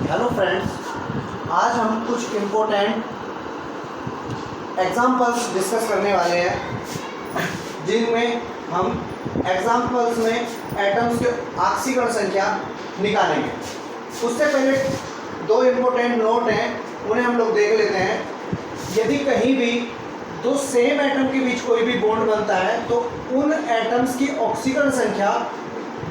Hello friends, आज हम कुछ इम्पोर्टेंट एग्जाम्पल्स डिस्कस करने वाले हैं जिनमें हम एग्जाम्पल्स में एटम्स के ऑक्सीकरण संख्या निकालेंगे। उससे पहले दो इम्पोर्टेंट नोट हैं, उन्हें हम लोग देख लेते हैं। यदि कहीं भी दो सेम एटम के बीच कोई भी बॉन्ड बनता है तो उन एटम्स की ऑक्सीकरण संख्या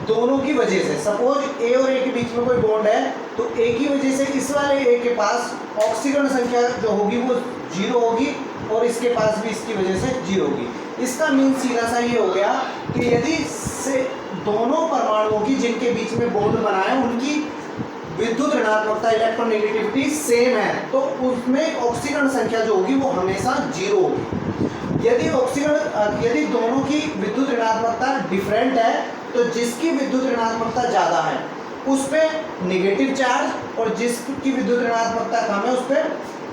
दोनों की वजह से, सपोज ए और ए के बीच में कोई बॉन्ड है तो ए की वजह से इस वाले ए के पास ऑक्सीकरण संख्या जो होगी वो 0 होगी और इसके पास भी इसकी वजह से 0 होगी। इसका मीन सीधा सा ये हो गया कि यदि से दोनों परमाणुओं की जिनके बीच में बॉन्ड बना है उनकी विद्युत ऋणात्मकता इलेक्ट्रोनेगेटिविटी सेम है तो उसमें ऑक्सीकरण संख्या जो होगी वो हमेशा 0 होगी। यदि दोनों की विद्युत ऋणात्मकता डिफरेंट है तो जिसकी विद्युत ऋणात्मकता ज़्यादा है उस पर निगेटिव चार्ज और जिसकी विद्युत ऋणात्मकता कम है उस पर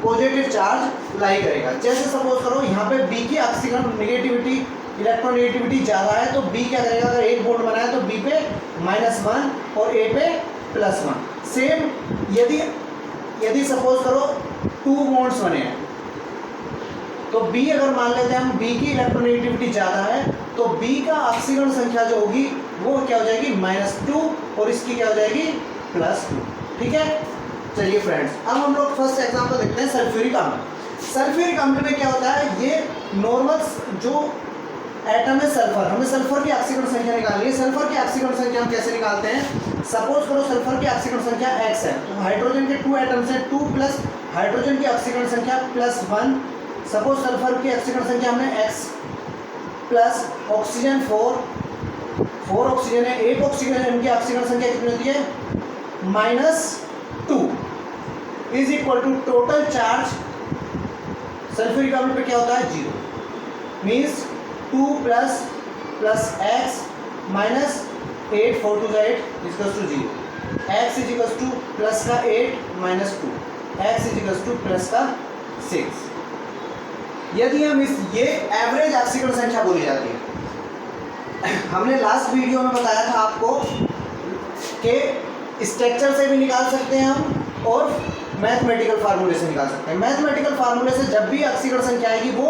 पॉजिटिव चार्ज लाई करेगा। जैसे सपोज करो यहाँ पे बी की ऑक्सीकरण नेगेटिविटी इलेक्ट्रोनेगेटिविटी ज़्यादा है तो बी क्या करेगा, अगर एक बॉन्ड बनाए तो बी पे -1 और ए पे +1। सेम यदि सपोज करो 2 बॉन्ड्स बने हैं तो बी अगर मान लेते हैं हम बी की इलेक्ट्रोनेगेटिविटी ज़्यादा है तो बी का ऑक्सीकरण संख्या जो होगी वो क्या हो जाएगी -2 और इसकी क्या हो जाएगी +2। ठीक है, चलिए फ्रेंड्स, अब हम लोग फर्स्ट एग्जांपल देखते हैं सल्फ्यूरिक अम्ल। सल्फ्यूरिक अम्ल में क्या होता है, ये नॉर्मल जो एटम है सल्फर, हमें सल्फर की ऑक्सीकरण संख्या निकालनी है। सल्फर की ऑक्सीकरण संख्या हम कैसे निकालते हैं, सपोज करो सल्फर की ऑक्सीकरण संख्या x है तो हाइड्रोजन के 2 एटम्स हैं, 2 प्लस हाइड्रोजन की ऑक्सीकरण संख्या +1। सपोज सल्फर की ऑक्सीकरण संख्या हमने x प्लस ऑक्सीजन 4 ऑक्सीजन है, एक ऑक्सीजन की ऑक्सीकरण संख्या कितनी होती है -2 is equal to total charge sulphuric अम्ल पे क्या होता है 0। Means 2 plus x minus 8 4 2 8 equals to 0। x is equals to plus का 8 minus 2, x is equals to plus का 6। यदि हम ये एवरेज ऑक्सीकरण संख्या बोली जाती है। हमने लास्ट वीडियो में बताया था आपको कि स्ट्रक्चर से भी निकाल सकते हैं हम और मैथमेटिकल फार्मूले से निकाल सकते हैं। मैथमेटिकल फार्मूले से जब भी ऑक्सीकरण संख्या आएगी वो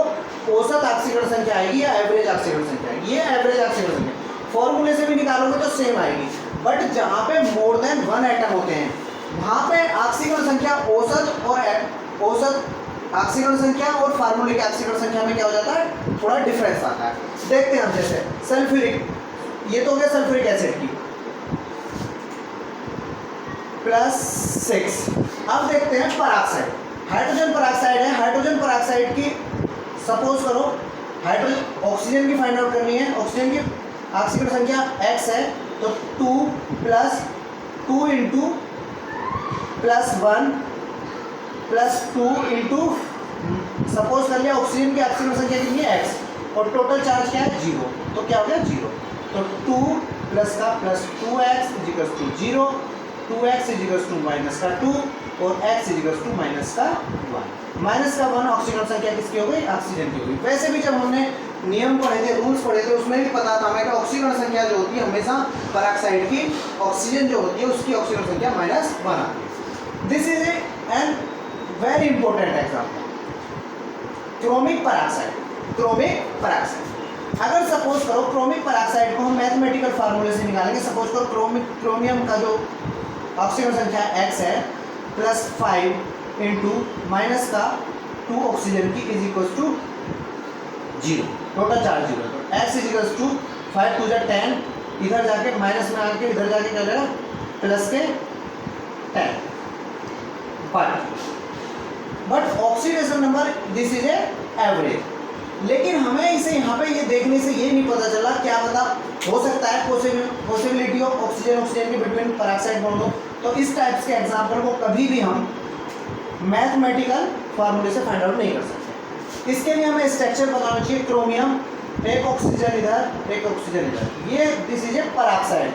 औसत ऑक्सीकरण संख्या आएगी या एवरेज ऑक्सीकरण संख्या आएगी। ये एवरेज ऑक्सीकरण संख्या फॉर्मूले से भी निकालोगे तो सेम आएगी, बट जहाँ पे मोर देन 1 एटम होते हैं वहाँ पे ऑक्सीकरण संख्या औसत ऑक्सीकरण संख्या और फार्मूले की ऑक्सीकरण संख्या में क्या हो जाता है, थोड़ा डिफरेंस आता है। देखते हैं हम, जैसे सल्फ्यूरिक, ये तो हो गया सल्फ्यूरिक एसिड की +6। अब देखते हैं पराक्साइड, हाइड्रोजन पराक्साइड है। हाइड्रोजन पराक्साइड की सपोज करो हाइड्रोजन ऑक्सीजन की फाइंड आउट करनी है, ऑक्सीजन की ऑक्सीकरण संख्या x है तो 2 plus 2 into +1 plus 2 into suppose कर लिया ऑक्सीजन की ऑक्सीकरण संख्या कितनी है x और टोटल चार्ज क्या है 0, तो क्या हो गया 0। तो 2 प्लस का plus 2x is equals to 0, 2x is equals to minus का 2 और x is equals to minus का 1। माइनस का 1 ऑक्सीकरण संख्या किसकी हो गई, ऑक्सीजन की हो गई। वैसे भी जब हमने नियम पढ़े थे, रूल्स पढ़े थे, उसमें भी पता था हमें कि ऑक्सीकरण संख्या जो होती है हमेशा पराक्साइड की ऑक्सीजन जो होती है उसकी ऑक्सीकरण संख्या -1 आती है। This is an very important example, chromic peroxide. अगर सपोज करो क्रोमिक पराक्साइड को हम मैथमेटिकल फार्मूले से निकालेंगे। सपोज करो क्रोमियम का जो ऑक्सीकरण संख्या x है +5 इंटू माइनस का 2 ऑक्सीजन की is equals to 0, total charge 0। तो x इज इक्वल्स टू 5 2 10, इधर जाके माइनस में आके इधर जाके क्या लेगा प्लस के 10। But oxidation number this is a average. लेकिन हमें इसे यहाँ पे ये देखने से ये नहीं पता चला, क्या पता हो सकता है पॉसिबिलिटी ऑफ ऑक्सीजन के बिटवीन पराक्साइड बॉन्ड हो। तो इस टाइप्स के एग्जाम्पल को कभी भी हम मैथमेटिकल फार्मूले से फाइंड आउट नहीं कर सकते। इसके लिए हमें स्ट्रक्चर बताना चाहिए। क्रोमियम, एक ऑक्सीजन इधर एक ऑक्सीजन इधर, ये this is a peroxide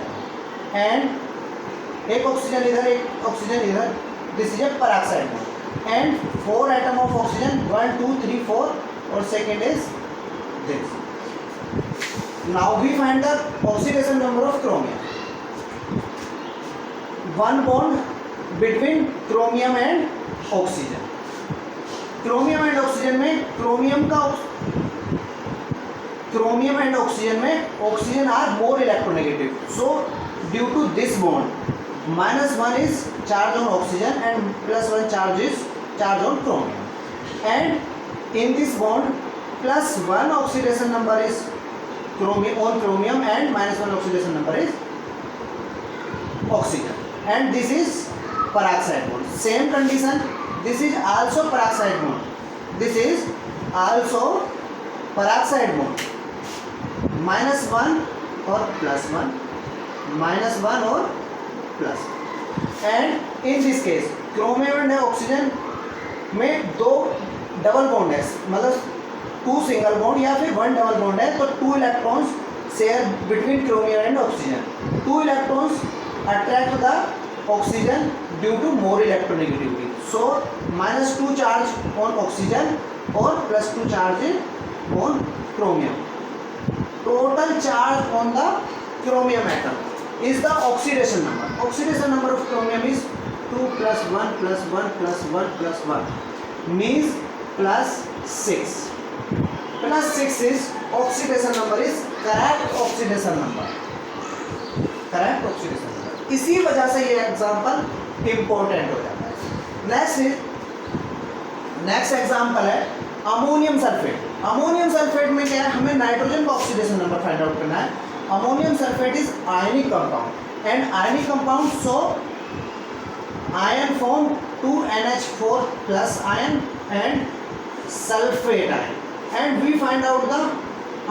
and एक ऑक्सीजन इधर एक ऑक्सीजन इधर, this is a peroxide and 4 atom of oxygen 1 2 3 4 और second is this. Now we find the oxidation number of chromium. 1 bond between chromium and oxygen. Chromium and oxygen में chromium and oxygen में oxygen are more electronegative, so due to this bond -1 is charge on oxygen and +1 charge on chromium, and in this bond +1 oxidation number is on chromium and -1 oxidation number is oxygen, and this is peroxide bond. Same condition, this is also peroxide bond. This is also peroxide bond. -1 or +1, -1 or +, and in this case chromium and oxygen में दो double bond है, मतलब 2 single bond या फिर 1 double bond है, तो 2 electrons share between chromium and oxygen. 2 electrons attract the oxygen due to more electronegativity, so -2 charge on oxygen और +2 charge on chromium. Total charge on the chromium atom is the oxidation number. Oxidation number of chromium is 2 + 1 + 1 + 1 + 1 means +6. +6 is oxidation number, is correct oxidation number, correct oxidation number। इसी वजह से ये example important हो जाता है। Next example है ammonium sulphate. Ammonium sulphate में क्या है, हमें नाइट्रोजन का ऑक्सीडेशन नंबर फाइंड आउट करना है। Ammonium sulphate is ionic compound, and ionic compound so ion form 2NH4+ ion and sulphate ion, and we find out the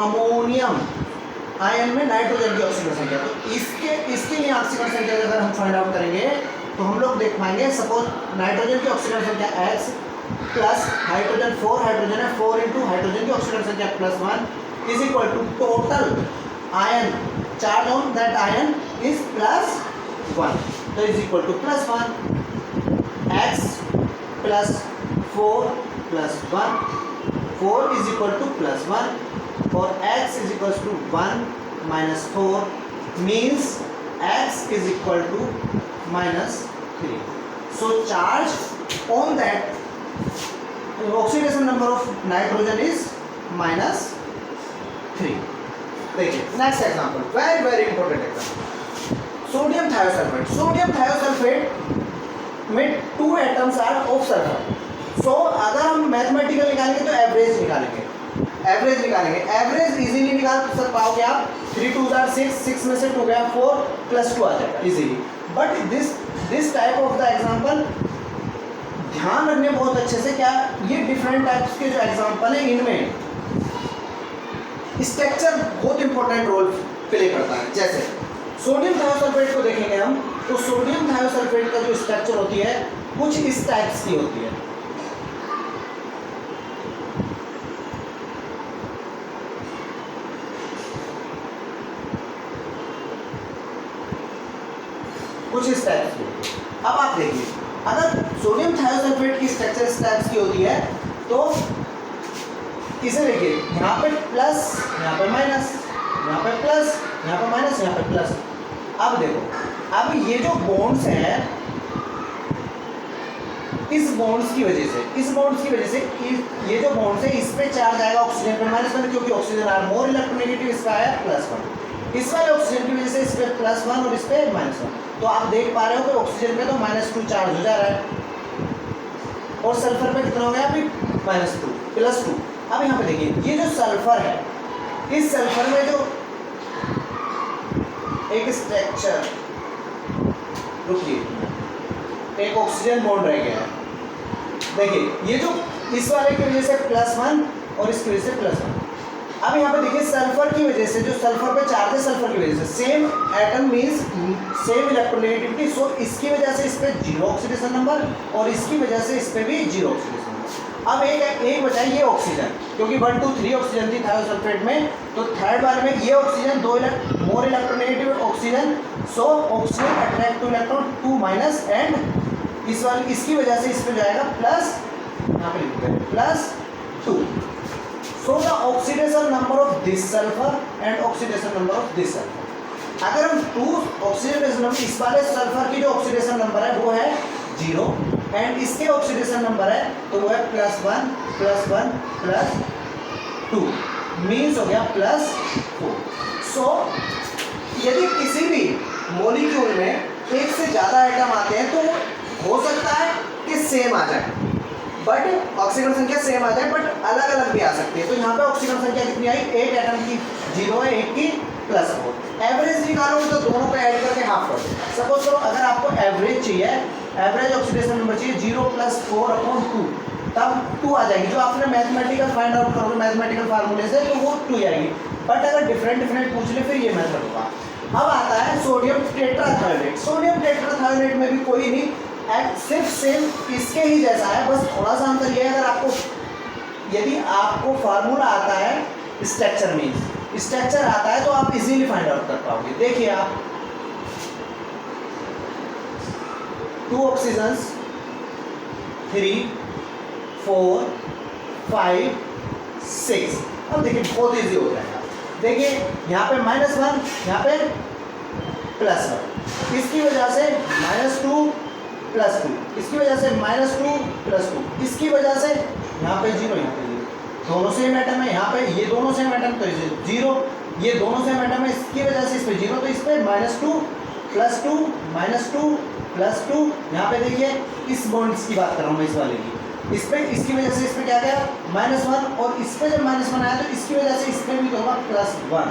ammonium ion में nitrogen की oxygen संख्या। तो इसके लिए ऑक्सीजन संख्या अगर हम फाइंड आउट करेंगे तो हम लोग देख पाएंगे, सपोज नाइट्रोजन की ऑक्सीजन संख्या X प्लस हाइड्रोजन 4 हाइड्रोजन है, 4 इंटू हाइड्रोजन की ऑक्सीजन संख्या +1 is equal to total ion charge on that ion is +1, तो is equal to +1 X + 4 + 1, 4 is equal to +1, for X is equal to 1 - 4 means X is equal to -3. So charge on that oxidation number of nitrogen is -3. देखिए next example, very very important example, sodium thiosulphate. Sodium thiosulphate में 2 atoms are of sulphur. सो अगर हम mathematical निकालेंगे तो average निकालेंगे, average easily निकाल पाओगे आप। 3 2 are 6, 6 में से 2 गया 4 + 2 आ जाएगा easily. But this type of the example ध्यान रखने बहुत अच्छे से, क्या ये डिफरेंट टाइप्स के जो एग्जाम्पल है इनमें स्ट्रक्चर बहुत इंपॉर्टेंट रोल प्ले करता है। जैसे सोडियम थायोसल्फेट को देखेंगे हम, तो सोडियम थायोसल्फेट का जो स्ट्रक्चर होती है कुछ इस टाइप्स की होती है। कुछ इस टाइप की। अब आप देखिए, अगर सोडियम थायोसल्फेट की स्ट्रक्चर इस टाइप की होती है तो इसे देखिए, यहाँ पे प्लस, यहाँ पे माइनस, यहाँ पे प्लस, यहाँ पे माइनस, यहाँ पे प्लस। अब देखो, अब ये जो बॉन्ड्स हैं, इस बॉन्ड्स की वजह से ये जो बॉन्ड्स है इस पे चार्ज आएगा ऑक्सीजन पे -1, क्योंकि ऑक्सीजन आर मोर इलेक्ट्रोनेगेटिव, इसका आया +1। इस वाले ऑक्सीजन की वजह से इस पे +1 और इस पे -1। तो आप देख पा रहे हो कि ऑक्सीजन पे तो -2 चार्ज हो जा रहा है, और सल्फर पे कितना हो गया अभी -2 +2। अब यहाँ पे देखिए, ये जो सल्फर है, इस सल्फर में जो एक स्ट्रक्चर, रुकिए, एक ऑक्सीजन बॉन्ड रह गया है। देखिए, ये जो इस वाले की वजह से +1 और इसकी वजह से +1। अब यहाँ पे देखिए, सल्फर की वजह से, जो सल्फर पे चार्ज है, सल्फर की वजह से same atom means same electronegativity, so इसकी वजह से इस पे 0 ऑक्सीडेशन नंबर और इसकी वजह से इस पे भी 0 ऑक्सीडेशन नंबर। अब एक बचा ये ऑक्सीजन, क्योंकि 1 2 3 ऑक्सीजन थी थायोसल्फेट में, तो थर्ड वाले में ये oxygen 2 more electronegative oxygen, so oxygen attract 2 electron 2- and इस वाले इसकी वजह से इस पे जाएगा प्लस, यहाँ पे लिखते हैं +2। So the oxidation number of this sulfur and oxidation number of this sulfur. अगर हम 2 ऑक्सीडेशन नंबर, इस वाले सल्फर की जो ऑक्सीडेशन नंबर है वो है 0 एंड इसके ऑक्सीडेशन नंबर है तो वो है +1 +1 +2 मीन्स हो गया +4। सो यदि किसी भी मॉलिक्यूल में एक से ज़्यादा एटम आते हैं तो हो सकता है कि सेम आ जाए, बट ऑक्सीजन संख्या सेम आ जाए, बट अलग अलग भी आ सकती है। तो यहाँ पे ऑक्सीजन संख्या कितनी आई, एक एटम की 0 है, एक की +4। एवरेज निकालोगे तो दोनों पे ऐड करके हाफ कर दो। सपोज करो अगर आपको एवरेज चाहिए, एवरेज ऑक्सीडेशन नंबर चाहिए 0 + 4/2, तब 2 आ जाएगी। जो आपने मैथमेटिकल फाइंड आउट करोगे मैथमेटिकल फार्मूले से तो वो 2 आएगी। बट अगर डिफरेंट पूछ ले फिर ये मेथड होगा। अब आता है सोडियम टेट्राथायोनेट। सोडियम टेट्राथायोनेट में भी कोई नहीं, सिर्फ सेम इसके ही जैसा है, बस थोड़ा सा अंतर ये है, अगर आपको यदि आपको फार्मूला आता है स्ट्रक्चर में, स्ट्रक्चर आता है तो आप इजीली फाइंड आउट कर पाओगे। देखिए आप 2 ऑक्सीजन्स 3 4 5 6। अब देखिए बहुत इजी हो जाएगा। देखिए यहाँ पे -1, यहाँ पे +1, इसकी वजह से -2 +2, इसकी वजह से -2 +2, इसकी वजह से यहाँ पे 0, यहाँ पे 0, दोनों सेम एटम है। यहाँ पे ये दोनों सेम एटम तो इसे 0, ये दोनों सेम एटम है, इसकी वजह से इस पे 0, तो इस पे -2 +2 -2 +2। यहाँ पे देखिए इस बॉन्ड्स की बात कर रहा हूँ मैं, इस वाले की, इस पे इसकी वजह से इस पे क्या गया -1, और इस पे जब -1 आया तो इसकी वजह से इस पे भी तो होगा +1।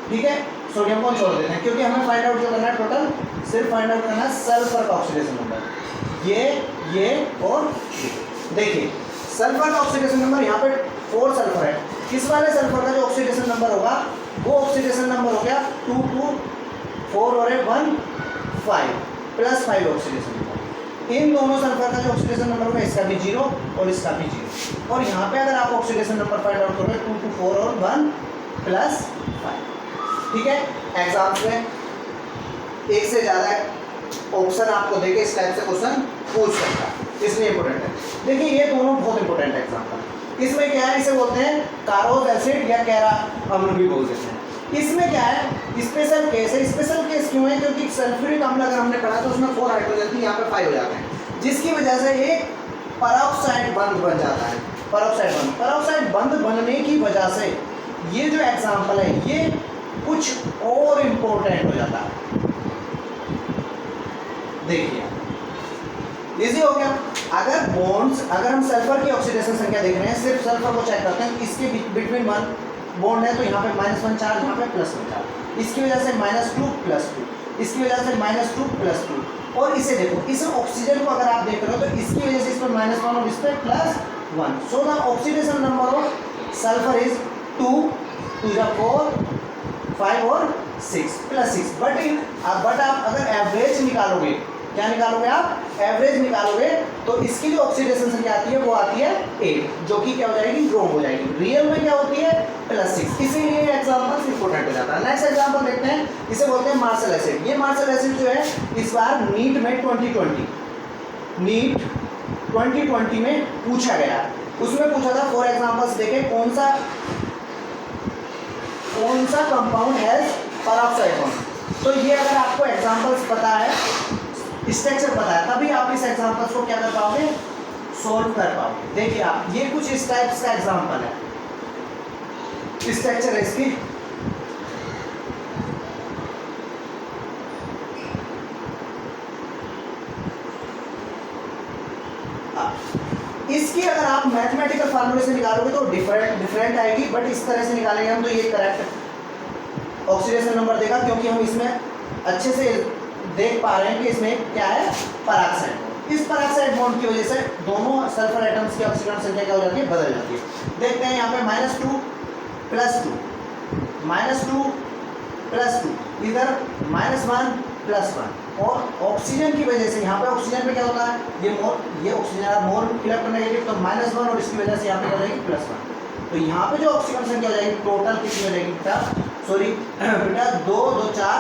ठीक है, सोडियम को छोड़ देते हैं क्योंकि हमें फाइंड आउट जो करना है टोटल, सिर्फ फाइंड आउट करना है सल्फर का ऑक्सीडेशन नंबर, ये और देखिए सल्फर का ऑक्सीडेशन नंबर यहाँ पे 4 सल्फर है। इस वाले सल्फर का जो ऑक्सीडेशन नंबर होगा वो ऑक्सीडेशन नंबर हो गया 2 2 4 और 1 5 +5 ऑक्सीडेशन नंबर। इन दोनों सल्फर का जो ऑक्सीडेशन नंबर होगा इसका भी 0 और इसका भी 0। और यहाँ पे अगर आप ऑक्सीडेशन नंबर फाइंड आउट करोगे 2 2 4 और 1 +5। ठीक है, एग्जाम्स में एक से ज़्यादा ऑप्शन आपको देके इस टाइप से क्वेश्चन पूछ सकता है, इसलिए इंपॉर्टेंट है। देखिए ये दोनों बहुत इंपॉर्टेंट एग्जाम्पल। इसमें क्या है, इसे बोलते हैं कारोज एसिड या कैरा अम्ल भी बोल देते हैं। इसमें क्या है, स्पेशल केस है। स्पेशल केस क्यों है, क्योंकि सल्फ्यूरिक अम्ल अगर हमने पढ़ा तो उसमें 4 हाइड्रोजन थी, यहाँ पे 5 हो जाते हैं, जिसकी वजह से एक परऑक्साइड बंध बन जाता है। परऑक्साइड बंध बनने की वजह से ये जो एग्जाम्पल है ये कुछ और इम्पोर्टेंट हो जाता है। देखिए इजी हो गया। अगर बॉन्ड्स, अगर हम सल्फर की ऑक्सीडेशन संख्या देख रहे हैं, सिर्फ सल्फर को चेक करते हैं, इसके बिटवीन 1 बॉन्ड है तो यहाँ पे -1 चार्ज, यहाँ पे +1 चार्ज, इसकी वजह से -2 +2, इसकी वजह से -2 +2। और इसे देखो, इस ऑक्सीजन को अगर आप देख रहे हो तो इसकी वजह से इस पर -1 और इस पर +1। So the oxidation number of sulphur is 2 2 4 5 और 6 +6। बट आप अगर एवरेज निकालोगे, क्या निकालोगे आप, एवरेज निकालोगे तो इसकी जो ऑक्सीडेशन संख्या आती है वो आती है 8, जो कि क्या हो जाएगी, रॉन्ग हो जाएगी। रियल में क्या होती है +6, इसीलिए एग्जांपल इंपॉर्टेंट हो जाता है। नेक्स्ट एग्जांपल देखते हैं, इसे बोलते हैं मार्शल एसिड। ये मार्शल एसिड जो है इस बार नीट में 2020 में पूछा गया। उसमें पूछा था, फॉर एग्जाम्पल्स देखें, कौन सा कंपाउंड है परऑक्साइड बॉन्ड। तो ये अगर आपको एग्जांपल्स पता है, स्ट्रक्चर पता है, तभी आप इस एग्जांपल्स को क्या कर पाओगे, सॉल्व कर पाओगे। देखिए आप, ये कुछ इस टाइप्स का एग्जांपल है, स्ट्रक्चर है इसकी। इसकी अगर आप मैथमेटिकल फार्मूले से निकालोगे तो डिफरेंट आएगी, बट इस तरह से निकालेंगे हम तो ये करेक्ट ऑक्सीडेशन नंबर देगा, क्योंकि हम इसमें अच्छे से देख पा रहे हैं कि इसमें क्या है, पराक्साइड। इस पराक्साइड बॉन्ड की वजह से दोनों सल्फर एटम्स की ऑक्सीजन संख्या क्या हो जाती है, बदल जाती है। देखते हैं यहाँ पे -2 +2 -2 +2, इधर -1 +1, और ऑक्सीजन की वजह से यहाँ पे ऑक्सीजन पे क्या होता है, ये ऑक्सीजन मोर इलेक्ट्रोनेगेटिव, तो -1 और इसकी वजह से यहाँ पे क्या हो जाएगी +1। तो यहाँ पे जो ऑक्सीजन संख्या हो जाएगी टोटल कितनी हो जाएगी बेटा, सॉरी बेटा 2 2 4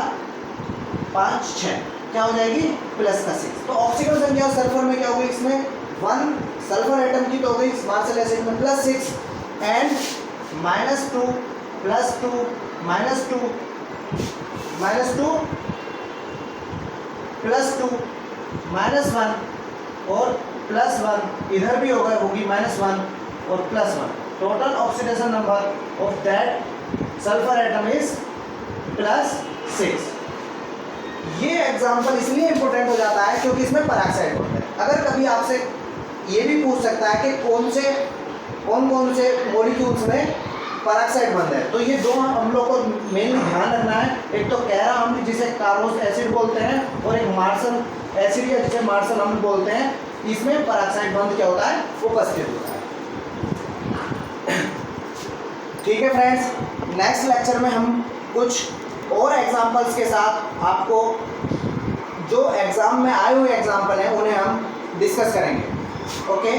5 6, क्या हो जाएगी +6। तो ऑक्सीजन संख्या सल्फर में क्या होगी, इसमें 1 सल्फर एटम की तो हो गई, मार्शल एसिड में +6 एंड -2 +2 -2, -2 +2 -1 और +1, इधर भी होगी -1 और +1। Total oxidation number of that sulphur atom is +6। ये एग्जाम्पल इसलिए इंपॉर्टेंट हो जाता है क्योंकि इसमें पेरोक्साइड होता है। अगर कभी आपसे ये भी पूछ सकता है कि कौन कौन से मॉलिक्यूल्स में पेरोक्साइड बंद है, तो ये दो हम लोग को मेनली ध्यान रखना है। एक तो कैरा अम्ल जिसे कार्बोस एसिड बोलते हैं, और एक मार्शल एसिड या जिसे मार्शल अम्ल बोलते हैं। इसमें पेरोक्साइड बंद क्या होता है, उपस्थित होता है। ठीक है फ्रेंड्स, नेक्स्ट लेक्चर में हम कुछ और एग्जांपल्स के साथ आपको जो एग्जाम में आए हुए एग्जांपल हैं उन्हें हम डिस्कस करेंगे। ओके।